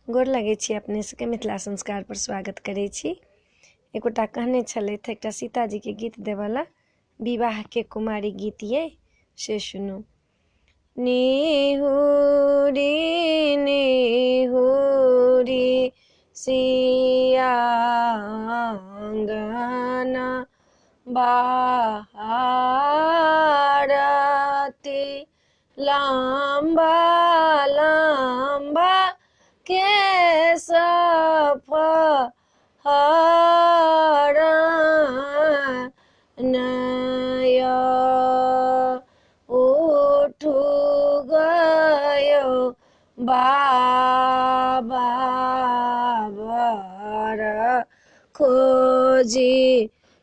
गोर लगै छी अपने सबके मिथिला संस्कार पर स्वागत करै छी। एगोटा कहने छलथि एकटा सीताजी के गीत देवला विवाह के कुमारी गीत ये से सुनू। निहुरी निहुरी सिया अंगना बारती लंबा लंबा केश फहरनय उठ गयो बाबा बर खोजी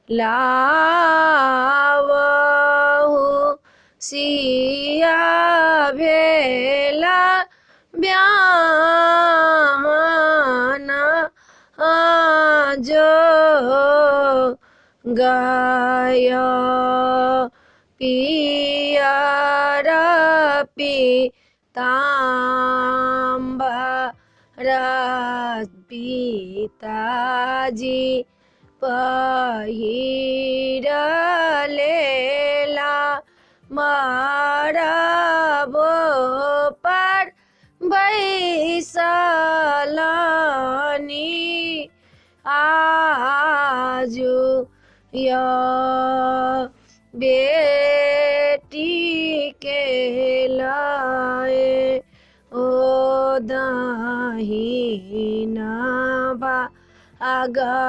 लावहु सिया भेला ब्याहन जो गय पियर पीताम्बर पिताजी पहिरलेला मरबो पर बैसलनी आजु या बेटी के लाए ओ दहिना बा आगा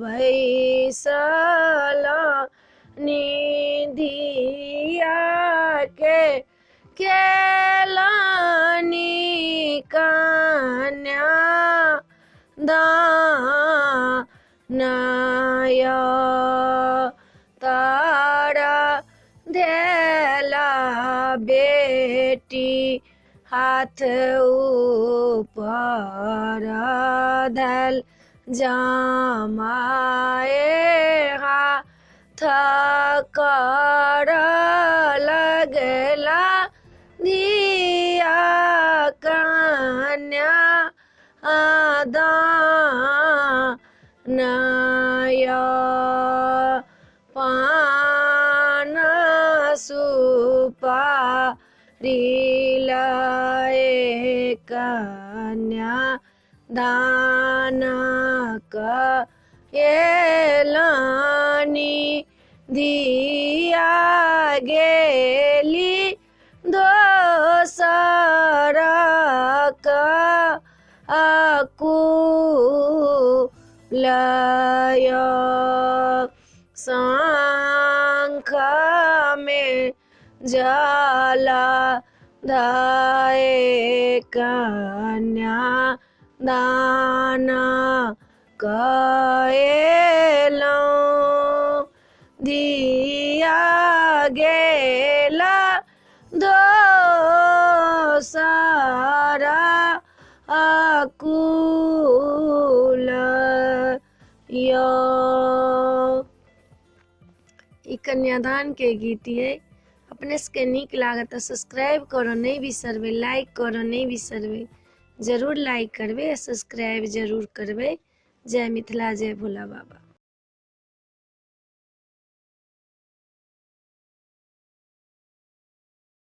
बैसलनी दिया के केलानी कन्या दानया तारा धेला बेटी हाथ ऊपर धल जमाए हाथ कर लगला दिया कन्या दानया पान सुपारी लाए कन्या दान कएलनी दिया गेली दोसरक अकुलय शंख में जला धाए कन्या दान कएलौं दिया गेला दोसरा अकुलय। ई कन्यादान के गीत ये। अपने सबके नीक लागत तो सब्सक्राइब करो नहीं बिसरबे, लाइक करो नहीं बिसरबे, जरूर लाइक करबे, सब्सक्राइब जरूर करबे। जय मिथिला, जय भोला बाबा।